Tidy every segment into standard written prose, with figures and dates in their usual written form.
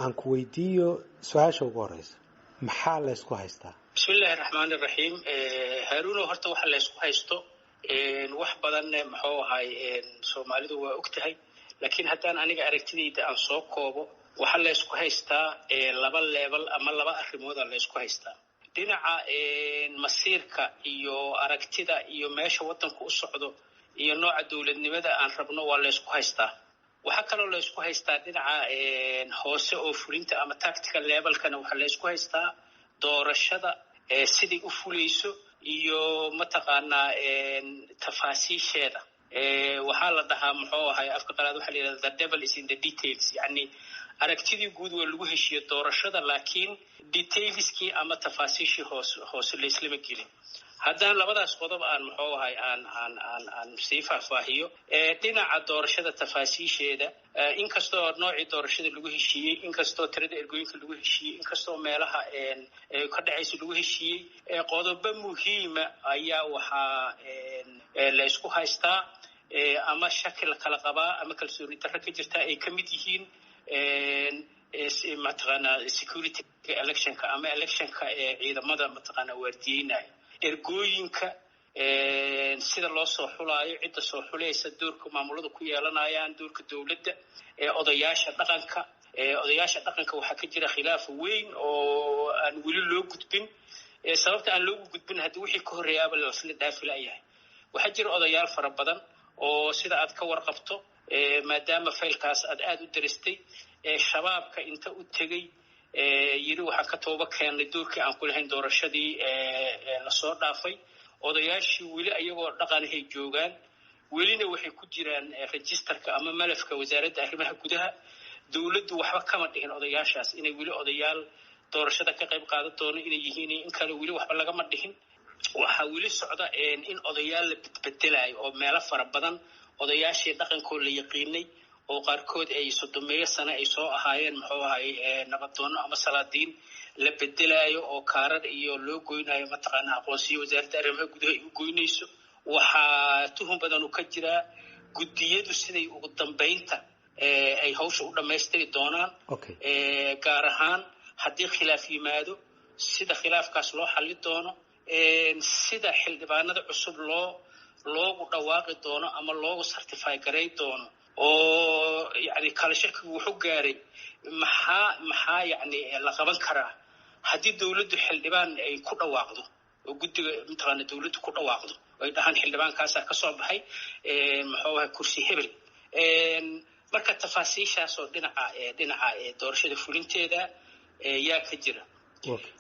aan ku weydiiyo su-aasha ugu horeysa maxaa la isku haystaa? bismillahi raxmaani raxiim. haaruuno horta waxa la isku haysto wax badan muxuu ahay soomaalidu waa og tahay, laakiin haddaan aniga aragtidayda aan soo koobo waxa la isku haystaa laba leebal ama laba arrimooda la isku haystaa. dhinaca masiirka iyo aragtida iyo meesha waddanku u socdo iyo nooca dowladnimada aan rabno waa la isku haystaa. waxaa kaloo la isku haystaa dhinaca hoose oo fulinta ama tactical levelkana waxaa la isku haystaa doorashada siday u fulayso iyo mataqaanaa tafaasiisheeda. waxaa la dhahaa muxuu ahay afka qalaad waxaa la yidhahda the devil is in the details, yacni aragtidii guud waa lagu heshiiyo doorashada, laakiin detailskii ama tafaasiishii hoose laislama gelin. haddaan labadaas qodob aan muxuu ahay aan sii faahfaahiyo dhinaca doorashada tafaasiisheeda, inkastoo noocii doorashada lagu heshiiyey, inkastoo tirada ergooyinka lagu heshiiyey, inkastoo meelaha ka dhacaysa lagu heshiiyey, qodobo muhiima ayaa waxaa la isku haystaa ama shaki la kala qabaa ama kalsooni darro ka jirta ay ka mid yihiin mataqaanaa security electionka ama electionka ciidamada mataqaanaa waardiyeynaya, ergooyinka sida loo soo xulaayo, cidda soo xulaysa, doorka maamulada ku yeelanayaan, doorka dowladda, odayaasha dhaqanka. odayaasha dhaqanka waxaa ka jira khilaaf weyn oo aan weli loo gudbin. sababta aan loogu gudbin haddii wixii ka horreeyaaba lasla dhaafi la'yahay. waxaa jira odayaal fara badan oo sida aad ka warqabto maadaama faylkaas aad u daristay, shabaabka inta u tegey yidhi waxaan ka tooba keennay doorkii aan ku lahayn doorashadii lasoo dhaafay. odayaashii weli ayagoo dhaqanahay joogaan, welina waxay ku jiraan registerka ama malafka wasaaradda arrimaha gudaha. dowladdu waxba kama dhihin odayaashaas inay weli odayaal doorashada ka qayb qaadan doono inay yihiin, in kale weli waxba lagama dhihin. waxaa weli socda in odayaal la bedbedelayo oo meelo fara badan odayaashii dhaqankoo la yaqiinay oo qaarkood ay 30 sano ay soo ahaayeen muxuu ahay nabadoono ama salaadiin la bedelayo oo kaarar iyo loo goynayo mataqaanaa aqoonsiyo wasaaradda arrimaha gudaha ay u goynayso. waxaa tuhun badan uu ka jiraa guddiyadu siday ugu dambaynta ay hawsha u dhammaystiri doonaan. gaar ahaan haddii khilaaf yimaado sida khilaafkaas loo xalli doono, sida xildhibaanada cusub loogu dhawaaqi doono ama loogu certify garay doono, oo yani kala shakigu wuxuu gaaray maxaa yani la qaban karaa haddii dowladdu xildhibaan ay ku dhawaaqdo oo guddiga mataqaana dowladdu ku dhawaaqdo ay dhahaan xildhibaankaasaa ka soo baxay muxuu ahay kursi hebel. marka tafaasiishaas oo dhinaca doorashada fulinteeda yaa ka jira.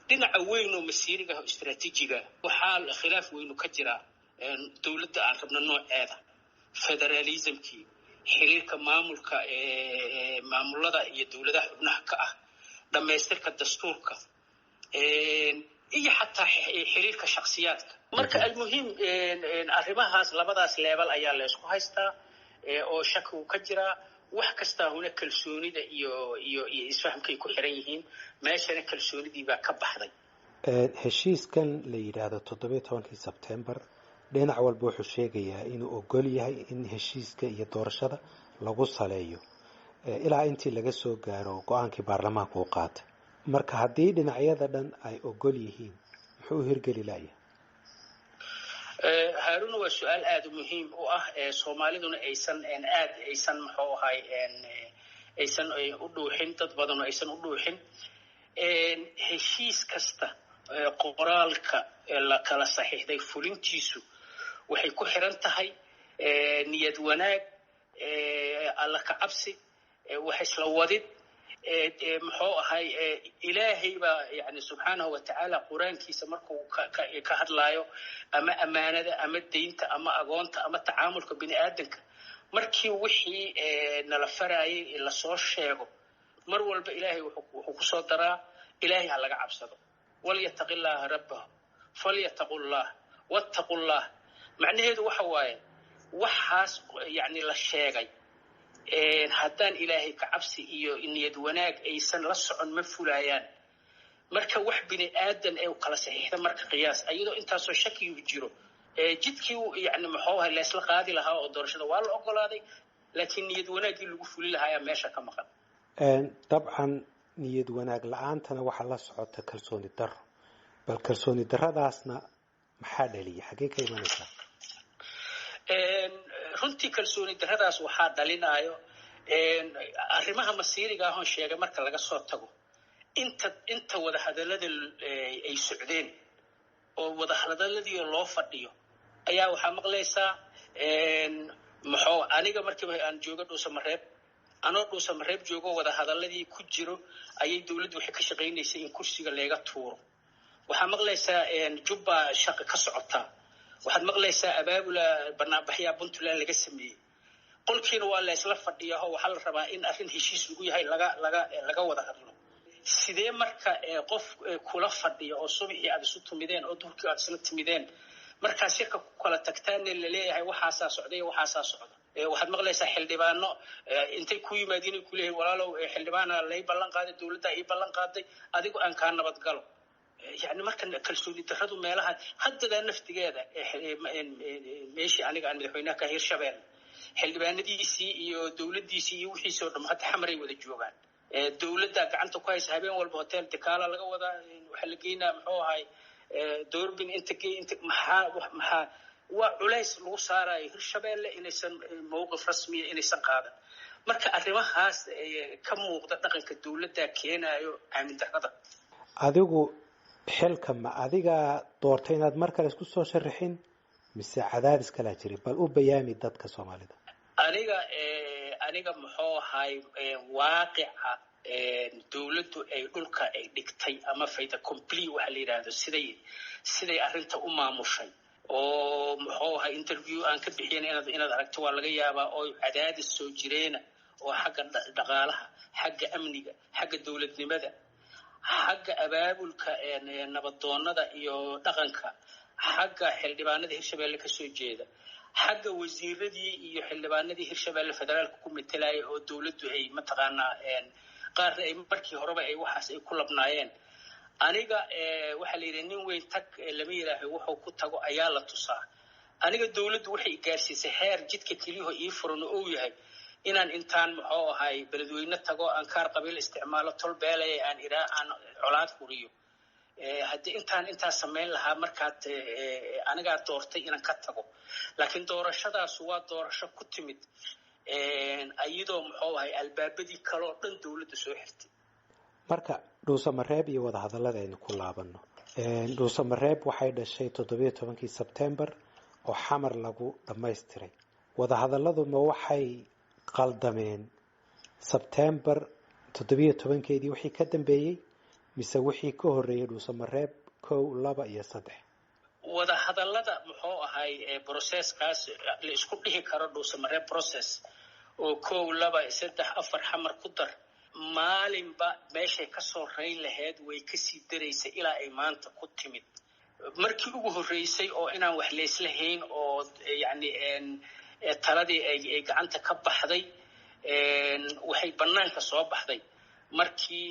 dhinaca weyn oo masiiriga ah istiraatiijiga waxaa khilaaf weyn ka jira dowladda aan rabno nooceeda, federalismkii, xiriirka maamulka maamulada iyo dowladaha xubnaha ka ah, dhammaystirka dastuurka iyo xataa xiriirka shakhsiyaadka. marka almuhiim arrimahaas labadaas leebal ayaa la isku haystaa oo shakigu ka jira. wax kastaa huna kalsoonida iyo isfahamkay ku xiran yihiin, meeshana kalsoonidii baa ka baxday. heshiiskan la yidhaahdo 17 Sebtembar dhinac walba wuxuu sheegayaa inuu ogol yahay in heshiiska iyo doorashada lagu saleeyo ilaa intii laga soo gaaro go-aankii baarlamaanka uu qaatay. marka haddii dhinacyada dhan ay ogol yihiin muxuu hirgeli lahayaa? haaruna waa su-aal aad u muhiim u ah. soomaaliduna aysan muxuu ahay aysan u dhuuxin, dad badan oo aysan u dhuuxin. heshiis kasta qoraalka la kala saxiixday fulintiisu waxay ku xiran tahay niyad wanaag, alla ka cabsi, wax isla wadid. muxuu ahay ilaahay baa yani subxaanahu watacaala qur-aankiisa markuu ka hadlaayo ama ammaanada ama deynta ama agoonta ama tacaamulka bini aadanka, markii wixii nala farayay lasoo sheego mar walba ilaahay wuxuu kusoo daraa ilaahay ha laga cabsado, walyataqi llaaha rabbahu falyataqu llah wattaqu llah. macnaheedu waxa waaye waxaas yani la sheegay haddaan ilaahay ka cabsi iyo niyad wanaag aysan la socon ma fulayaan. marka wax bini aadan ee kala saxiixda marka qiyaas ayadoo intaasoo shakigu jiro jidkii yani muxuu ahay la isla qaadi lahaa oo doorashada waa la ogolaaday, laakiin niyad wanaaggii lagu fuli lahaa ayaa meesha ka maqan. dabcan niyad wanaag la-aantana waxaa la socota kalsooni daro bal kalsooni daradaasna maxaa dhaliya xaggee ka imanaysaa runtii kalsooni daradaas waxaa dhalinayo arrimaha masiiriga ahoon sheegay marka laga soo tago inta wadahadallada ay socdeen oo wadahadaladii loo fadhiyo ayaa waxaa maqlaysaa aniga markiiba aan joogo dhuusamareeb anoo dhuusamareeb joogo wadahadaladii ku jiro ayay dawladdu waxay ka shaqaynaysay in kursiga leega tuuro waxaa maqlaysaa jubba shaqa ka socotaa waxaad maqlaysaa abaabula banaanbaxyaa puntland laga sameeyey qolkiina waa la isla fadhiyaa oo waxaa la rabaa in arrin heshiis lagu yahay laga wada hadlo sidee marka qof kula fadhiya oo subaxii aad isu timideen oo duhurkii aad isla timideen markaas shirka ku kala tagtaanna laleeyahay waxaasaa socday waxaasaa socda waxaad maqlaysaa xildhibaano intay ku yimaadiin ay kuleeyahay walaalow xildhibaana lay ballan qaaday dawladda ii ballan qaaday adigu aan kaa nabadgalo يعني markan kalsooni daradu meelaha haddada naftigeeda meeshii aniga aan madaxweynaha ka Hirshabelle xildhibaanadiisii iyo dawladdiisii iyo wixii soo dham hadda xamaray wada joogaan dawladda gacanta ku haysa habeen walba hotel Dikaala laga wada waxa la geynaa muxuu ahay doorbin inta maxaa waa culays lagu saarayo Hirshabelle inaysan mowqif rasmi inaysan qaadan marka arrimahaas ka muuqda dhaqanka dawladda keenayo aamin darada adigu xilka ma adiga doortay inaad mar kale isku soo sharaxin mise cadaadis kala jiri bal u bayaami dadka Soomaalida aniga muxuu ahay waaqica dawladdu ay dhulka ay dhigtay ama fayda complete waxa la yiraahdo siday arrinta u maamushay oo muxuu ahay interview aan ka bixin inaad aragto waa laga yaabaa oo cadaadis soo jireena oo xagga dhaqaalaha xagga amniga xagga dawladnimada xagga abaabulka nabadoonnada iyo dhaqanka xagga xildhibaanada Hirshabelle ka soo jeeda xagga wasiiradii iyo xildhibaanadii Hirshabelle federaalka ku metelay oo dawladdu ay mataqaanaa qaar ay markii horeba ay waxaas ay ku labnaayeen aniga waxa la yiraahdaa nin weyn tag lama yiraaho wuxuu ku tago ayaa la tusaa aniga dawladdu waxay gaarsiisay heer jidka kaliya ii furan oo yahay inaan intaan muxuu ahay beledweyne tago aan kaar qabiil isticmaalo tolbeelay aan colaad furiyo haddii intaan sameyn lahaa markaad aniga doortay inaan ka tago laakiin doorashadaas waa doorasho ku timid ayadoo muxuu ahay albaabadii kale oo dhan dawladda soo xirtay marka dhuusamareeb iyo wada hadalladaynu ku laabano dhuusamareeb waxay dhashay 17 September oo xamar lagu dhammaystiray wada hadalladu ma waxay qaldameen September 17keedii wixii ka dambeeyay mise wixii ka horeeyay dhuusamareeb 1 2 iyo 3 wada hadallada muxuu ahay processkaas la isku dhigi karo dhuusamareeb process oo 1 2 3 4 xamar ku dar maalinba meeshay ka soo reyn lahayd way ka sii dareysay ilaa ay maanta ku timid markii ugu horeysay oo inaan wax leeslahayn oo yani taladii ay gacanta ka baxday waxay banaanka soo baxday markii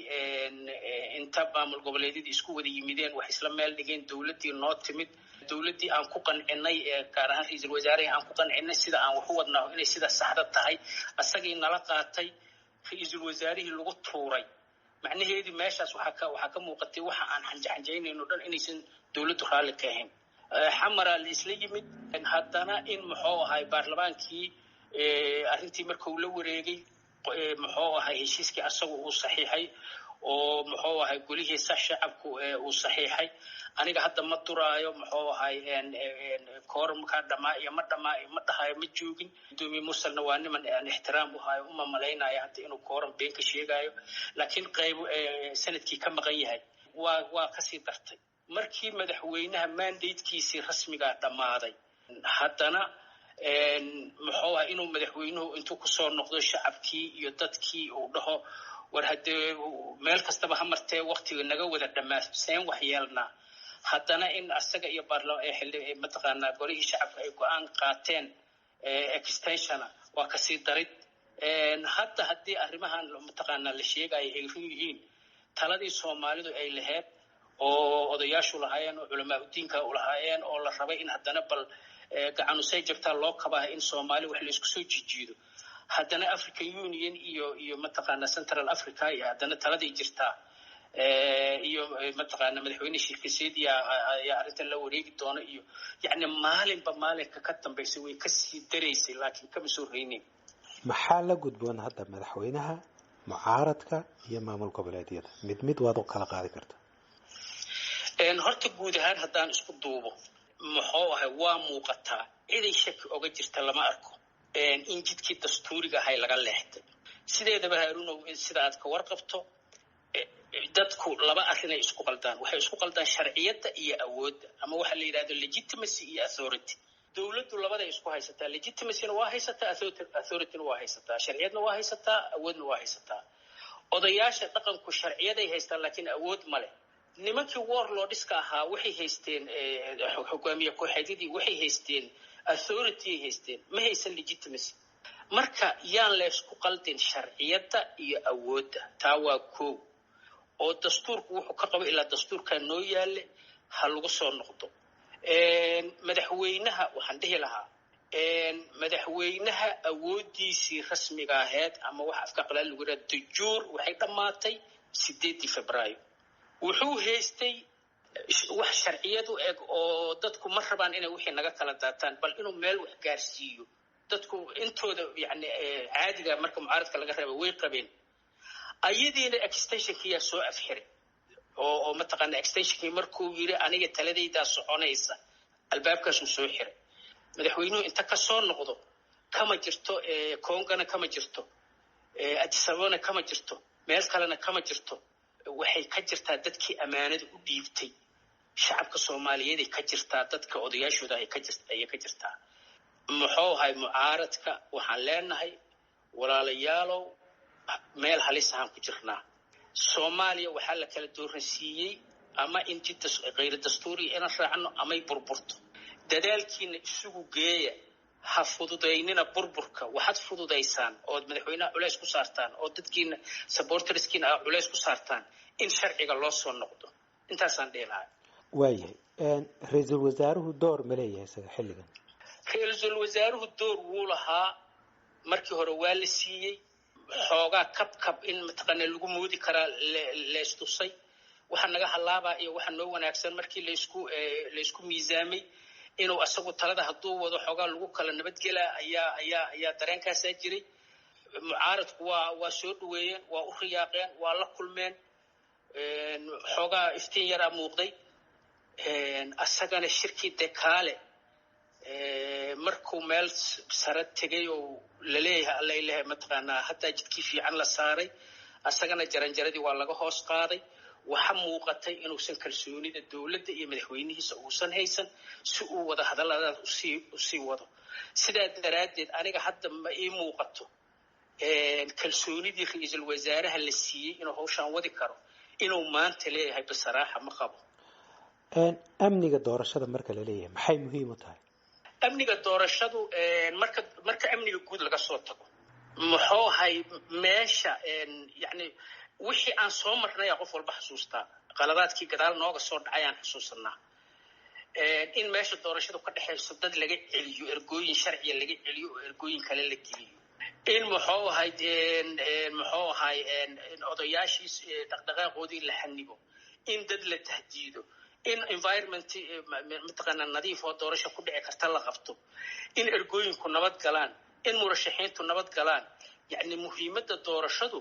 inta maamul goboleedyadii isku wada yimideen wax isla meel dhigeen dawladdii noo timid dawladdii aan ku qancinay gaar ahaan ra'iisul wasaaraha aan ku qancinay sida aan wax u wadnaa inay sida saxda tahay asagii nala qaatay ra'iisul wasaarihii lagu tuuray macnaheedu meeshaas waxa ka muuqatay waxa aan xanjaxanjaynayno dhan inaysan dawladdu raali ka ahayn xamara la isla yimid haddana in muxuu ahay baarlamaankii arrintii markuu la wareegay muxuu ahay heshiiskii asagu uu saxiixay oo muxuu ahay golihiisa shacabku uu saxiixay aniga hadda ma duraayo muxuu ahay koorumka dhamaa iyo ma dhahayo ma joogin gudoomiye mursalna waa niman aan ixtiraam u hayo uma malaynayo hadda inuu koorum been ka sheegayo laakiin qayb sanadkii ka maqan yahay waa kasii dartay markii madaxweynaha mandatekiisii rasmiga dhamaaday haddana muxuu ahay inuu madaxweynuhu intuu ku soo noqdo shacabkii iyo dadkii uu dhaho war haddee meel kastaba ha martee waqtiga naga wada dhammaaseen wax yeelnaa haddana in asaga iyo mataqaanaa golihii shacabka ay go'aan qaateen extensiona waa kasii darid hadda haddii arrimahan mataqaanaa la sheegayo ay run yihiin taladii Soomaalidu ay lahayd oo odayaashu lahaayeen oo culamaa diinka u lahaayeen oo la rabay in haddana bal gacanusay jirtaa loo kabaa in Soomaali wax la isku soo jijiido haddana African Union iyo mataqaana Central Africa iyo haddana taladii jirtaa iyo mataqaana madaxweyne shirkiisii ayaa arrintan la wareegi doona iyo yani maalinba maalinka ka dambeysay way ka sii dareysay laakiin kama soo reynay. maxaa la gudboon hadda madaxweynaha mucaaradka iyo maamul goboleedyada mid waad u kala qaadi kartaa? horta guud ahaan haddaan isku duubo muxuu ahay waa muuqataa ciday shaki oga jirta lama arko in jidkii dastuuriga ahay laga leexday. sideedaba Haaruunow sida aad ka warqabto dadku laba arrin ay isku qaldaan. waxay isku qaldaan sharciyada iyo awoodda ama waxa la yiraahdo legitimacy iyo authority. dawladdu labada ay isku haysataa, legitimacy-na waa haysataa, authority-na waa haysataa, sharciyadna waa haysataa, awoodna waa haysataa. odayaasha dhaqanku sharciyaday haystaan laakiin awood ma leh. nimankii warlordska ahaa waxay haysteen hogaamiye kooxeedyadii waxay haysteen authority ay haysteen, ma haysan legitimacy. marka yaan la isku qaldin sharciyada iyo awoodda. taa waa koow oo dastuurku wuxuu ka qabo ilaa dastuurkan noo yaale ha lagu soo noqdo. madaxweynaha waxaan dhihi lahaa madaxweynaha awoodiisii rasmiga ahayd ama waxa afka qalaad lagu yiraahdo dastuur waxay dhamaatay 8 Febraayo. wuxuu haystay wax sharciyadu eg oo dadku ma rabaan inay wixii naga kala daataan bal inuu meel wax gaarsiiyo. dadku intooda yani caadiga marka mucaaradka laga reebo way qabeen. ayadiina extension-kiyaa soo afxiray oo mataqaana extension-kii markuu yiri aniga taladayda soconaysa albaabkaas uu soo xiray. madaxweynuhu inta ka soo noqdo kama jirto Kongana kama jirto Addis Ababa kama jirto meel kalena kama jirto. waxay ka jirtaa dadkii amaanada u dhiibtay shacabka Soomaaliyeed ay ka jirtaa dadka odayaashooda ay ka jirtaa. muxuu ahay mucaaradka waxaan leenahay walaalayaalow meel halis ah ku jirnaa. Soomaaliya waxaa la kala dooransiiyay ama in jidda غير dastuuri inaan raacno ama ay burburto. dadaalkiina isugu geeya ha fududaynina burburka. waxaad fududaysaan oo madaxweynaha culays ku saartaan oo dadkiina supporterskiina culays ku saartaan in sharciga loo soo noqdo. intaasaan dheelahay. waayahay ra'iisul wasaaruhu door ma leeyahay isaga xilligan? ra'iisul wasaaruhu door wuu lahaa markii hore waa la siiyay xoogaa kabkab in mataqaana lagu moodi karaa la istusay. waxa naga halaaba iyo waxa noo wanaagsan markii la isku miisaamay inuu asagu talada haduu wado xoogaa lagu kala nabadgelaa ayaa dareenkaas jiray. mucaaradku waa soo dhaweeyeen, waa u riyaaqeen, waa la kulmeen. xoogaa iftiin yara muuqday. asagana shirkii dekaale markuu meel sare tagay oo la leeyahay alla ilaahay mataqaana hataa jidkii fiican la saaray asagana jaranjaradii waa laga hoos qaaday. waxa muuqatay inuusan kalsoonida dawladda iyo madaxweynihiisa uusan haysan si uu wada hadallada u sii wado. sidaa daraadeed aniga hadda ma ii muuqato kalsoonidii ra'iisul wasaaraha la siiyay inuu hawshan wadi karo inuu maanta leeyahay basaraaxa ma qabo. amniga doorashada marka la leeyahay maxay muhiim u tahay? amniga doorashadu marka amniga guud laga soo tago muxuu ahay meesha yani wixii aan soo marnay qof walba xasuustaa qaladaadkii gadaal nooga soo dhacay aan xasuusanaa. in meesha doorashadu ka dhaxayso dad laga celiyo ergooyin sharciya laga celiyo oo ergooyin kale la geliyo. in muxuu ahay odayaashiis dhaqdhaqaaqoodii la xanibo. in dad la tahdiido. in environment mataqaana nadiif oo doorasho ku dhici karta la qabto. in ergooyinku nabad galaan. in murashaxiintu nabad galaan. yani muhiimadda doorashadu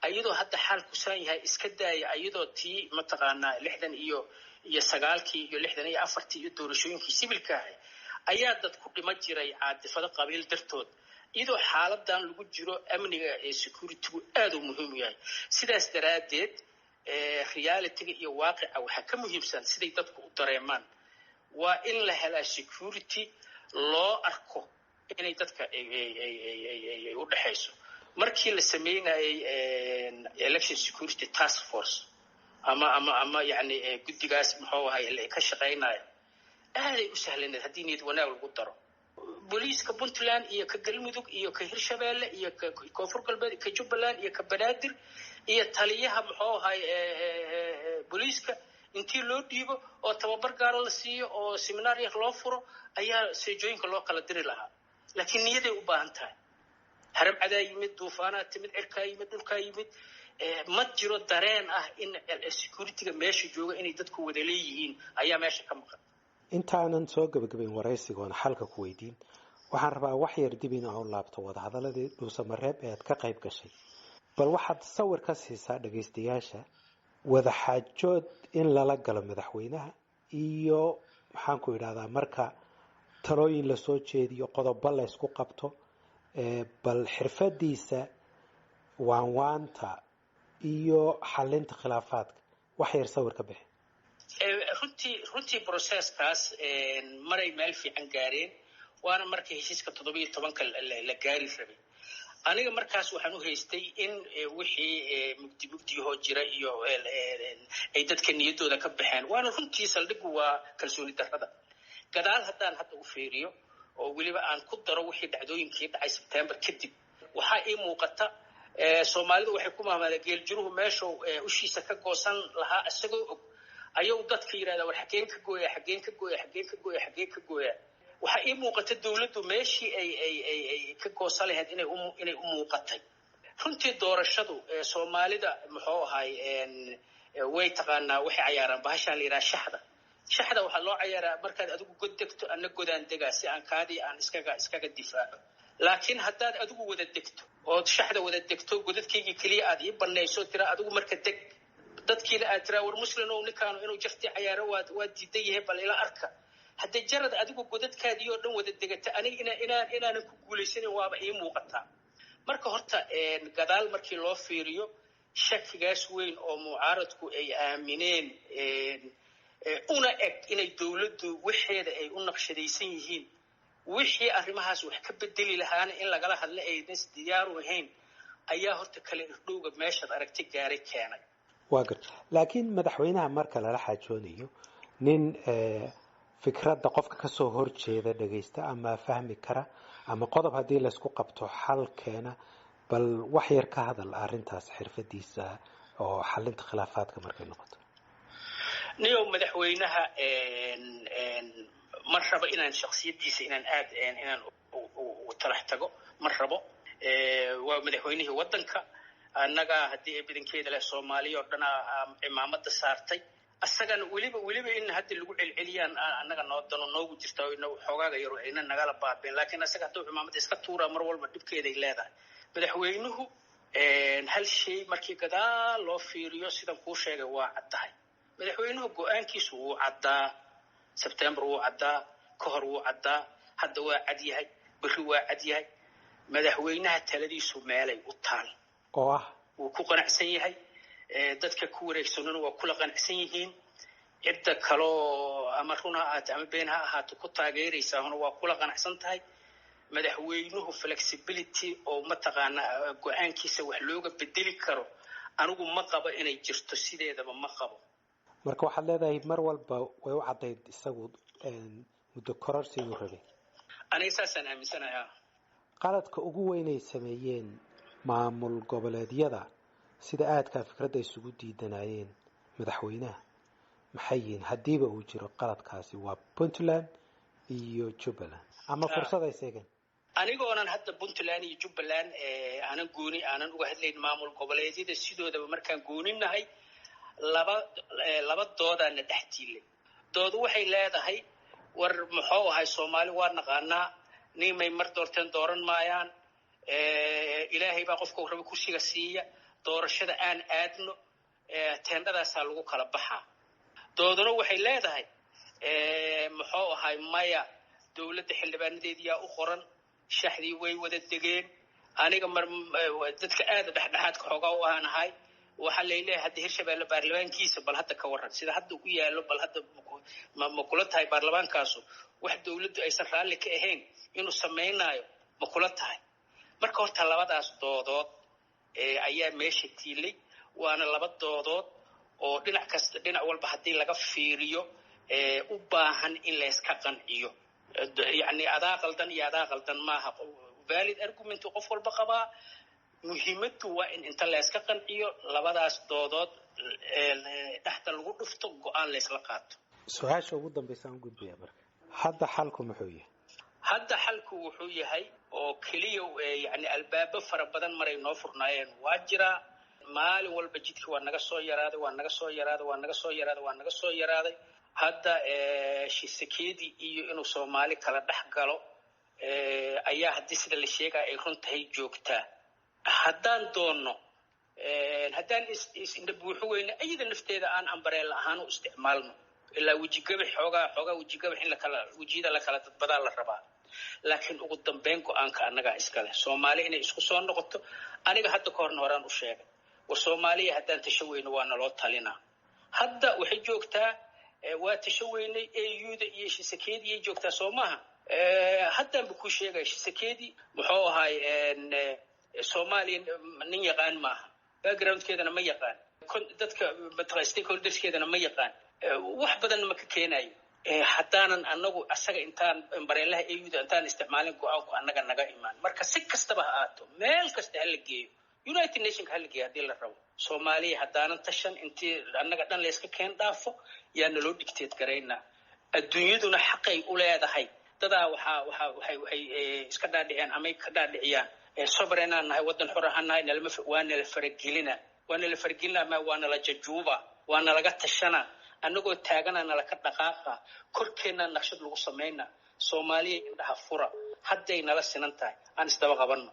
ayadoo hadda xaal ku saan yahay iska daaya ayadoo tii mataqaana 60 iyo 9kii iyo 64 iyo doorashooyinkii sibilka ahay ayaa dad ku dhima jiray caadifada qabiil dartood. iyadoo xaaladan lagu jiro amniga security aad u muhiim yahay. sidaas daraadeed reality iyo waaqica waxa ka muhiimsan siday dadku u dareemaan waa in la helaa security loo arko inay dadka ay u dhaxayso. markii la sameeyay election security task force ama yani guddigaas muxuu ahay ka shaqeynaya aad ay u sahlaned hadii niyad wanaag lagu daro. booliiska Puntland iyo ka Galmudug iyo ka Hirshabeelle iyo ka Koonfur Galbeed ka Jubbaland iyo ka Banaadir iyo taliyaha muxuu ahay booliiska intii loo dhiibo oo tababar gaar la siiyo oo seminaar loo furo ayaa seejooyinka loo kala diri lahaa. laakiin niyaday u baahan tahay haram cadaa yimid, duufaanaa timid, cirkaa yimid, dhulkaa yimid. Ma jiro dareen ah in securityga meesha jooga inay dadku wada leeyihiin ayaa meesha ka maqan. intaanan soo gabagabayn waraysigoona xalka ku weydiin, waxaan rabaa wax yar dib in aan laabto wadahadaladii dhuusamareeb ee aad ka qayb gashay. bal waxaad sawir ka siisaa dhagaystayaasha wada xaajood in lala galo madaxweynaha iyo maxaan ku idhahdaa marka talooyin la soo jeediyo, qodobo la isku qabto, bal xirfadiisa waanwaanta iyo xalinta khilaafaadka wax yar sawir ka bixi. runtii processkaas maray meel fiican gaareen, waana markii heshiiska 17 la gaari rabay. aniga markaas waxaan u haystay in wixii mugdiyahoo jira iyo ay dadka niyadooda ka baxeen, waana runtii saldhigu waa kalsooni darrada. gadaal haddaan hadda u fiiriyo oo weliba aan ku daro wixii dhacdooyinkii dhacay September kadib, waxaa ii muuqata Soomaalidu waxay ku maamulada geeljiruhu meesha ushiisa ka goosan lahaa isagoo og ayuu dadka yiraahdaa war xageen ka gooya. waxaa ii muuqata dawladdu meeshii ay ka goosan lahayd inay u muuqatay. runtii doorashadu Soomaalida muxuu ahay way taqaanaa waxay cayaaraan bahashaan la yiraahdo shaxda waxaa loo cayaaraa markaad adigu god degto ana godaan degaa si aan kaadii aan iskaga difaaco. laakiin haddaad adigu wada degto oo shaxda wada degto godadkaygii kaliya aad ii banayso tira adigu marka deg dadkiina aad tira war muslimow ninkaanu inuu jafti cayaaro waa diidan yahay bal ila arka. haddii jarad adigu godadkaadii oo dhan wada degata aniga inaanan ku guulaysanin waaba ii muuqataa. marka horta gadaal markii loo fiiriyo shakigaas weyn oo mucaaradku ay aamineen una eg inay dawladdu waxeeda ay u naqshadaysan yihiin, wixii arrimahaas wax ka bedeli lahaana in lagala hadla aydan diyaar u ahayn ayaa horta kale irdhowga meeshaad aragti gaaray keenay. waa gar laakiin madaxweynaha marka lala xaajoonayo nin fikradda qofka ka soo horjeeda dhagaysta ama fahmi kara ama qodob haddii la isku qabto xal keena, bal wax yar ka hadal arrintaas xirfadiisa oo xalinta khilaafaadka markay noqoto. niyow madaxweynaha ma rabo inaan shakhsiyadiisa inaan u talax tago, ma rabo. waa madaxweynihii waddanka, annaga haddii ay badankeeda leh Soomaaliya oo dhan cimaamada saartay. asagana weliba in hadda lagu celceliyaan annaga noogu jirta oo xogaaga yar ayna nagala baabeen, laakiin asaga hadduu cimaamada iska tuuraa mar walba dhibkeeday leedahay. madaxweynuhu hal shay markii gadaal loo fiiriyo sidan kuu sheegay waa caddahay. madaxweynuhu go'aankiisu wuu caddaa, September wuu caddaa, ka hor wuu caddaa, hadda waa cad yahay, berri waa cad yahay. madaxweynaha taladiisu meelay u taal oo ah wuu ku qanacsan yahay, dadka ku wareegsanuna waa kula qanacsan yihiin. cidda kaloo ama run ha ahaato ama been ha ahaato ku taageeraysaahuna waa kula qanacsan tahay. madaxweynuhu flexibility oo mataqaanaa go'aankiisa wax looga bedeli karo anigu ma qabo inay jirto, sideedaba ma qabo. marka waxaad leedahay mar walba way u caddayd isagu muddo kororsi inuu rabay. aniga saasaan aaminsanayaa. qaladka ugu weynay sameeyeen maamul goboleedyada sida aadka fikradda isugu diidanayeen madaxweynaha maxay yihiin haddiiba uu jiro qaladkaasi? waa Puntland iyo Jubbaland ama fursad ay seegeen? anigoonan hadda Puntland iyo Jubbaland aanan uga hadlayn maamul goboleedyada sidoodaba markaan gooninahay laba doodaana dhex tiilay. doodu waxay leedahay war muxuu ahay Soomaali waa naqaanaa, nimay mar doorteen dooran maayaan, ilaahay baa qofka rabo kursiga siiya, doorashada aan aadno, teendhadaasaa lagu kala baxaa. dooduna waxay leedahay muxuu ahay maya, dawladda xildhibaanadeediyaa u qoran, shaxdii way wada degeen. aniga dadka aada dhexdhexaadka xoogaa u aanahay, waxaa layleeyahay hadda Hirshabeelle baarlamaankiisa bal hadda ka waran sida hadda ku yaalo, bal hadda ma kula tahay baarlamaankaasu wax dawladdu aysan raalli ka ahayn inuu samaynayo ma kula tahay? marka horta labadaas doodood ayaa meesha tiilay, waana laba doodood oo dhinac walba haddii laga fiiriyo u baahan in la iska qanciyo. yacni adaa qaldan maaha, valid argument qof walba qabaa. muhiimaddu waa in inta la iska qanciyo labadaas doodood dhexda lagu dhufto, go'aan la isla qaato. su-aasha ugu dambaysa aan gudbaya marka hadda xalku muxuu yahay? hadda xalku wuxuu yahay oo keliya yani albaabo fara badan maray noo furnaayeen waa jiraa maalin walba jidkii waa naga soo yaraaday hadda Tshisekedi iyo inuu Soomaali kala dhex galo ayaa haddii sida la sheegay ay runtahay joogtaa haddaan doono haddaan isindhabuuxo weyne ayada nafteeda aan ambareel ahaan u isticmaalno ilaa wejigabax xoogaa wejigabax in wejiyada la kala dadbadaa la rabaa laakiin ugu dambeyn go'aanka annagaa iskale Soomaali inay isku soo noqoto aniga hadda ka horna horaan u sheegay war Soomaaliya haddaan tasho weyno waa naloo talinaa hadda waxay joogtaa waa tasho weynay AU-da iyo Tshisekedi ay joogtaa Soomaha haddaan ku sheegay Tshisekedi muxuu ahay Soomaaliya nin yaqaan maaha backgroundkeedana ma yaqaan dadka stakeholderskeedana ma yaqaan wax badan ma ka keenayo haddaanan annagu asaga intaan bareelaha AU-da intaan isticmaalin go'aanku annaga naga imaan marka si kastaba ha aato meel kasta ha la geeyo United Nations ha la geeyo haddii la rabo Soomaaliya haddaanan tashan intii annaga dhan la iska keen dhaafo yaa naloo dhigteed garaynaa adduunyaduna xaqay u leedahay dadaa waxay iska dhaadhiceen amay ka dhaadhiciyaan sovereignaan nahay waddan xor ahaan nahay waana la faragelina ma waana la jajuuba waana laga tashana annagoo taagana nala ka dhaqaaqa korkeena naqshad lagu sameeyna Soomaaliya indhaha fura hadday nala sinan tahay aan isdaba qabanno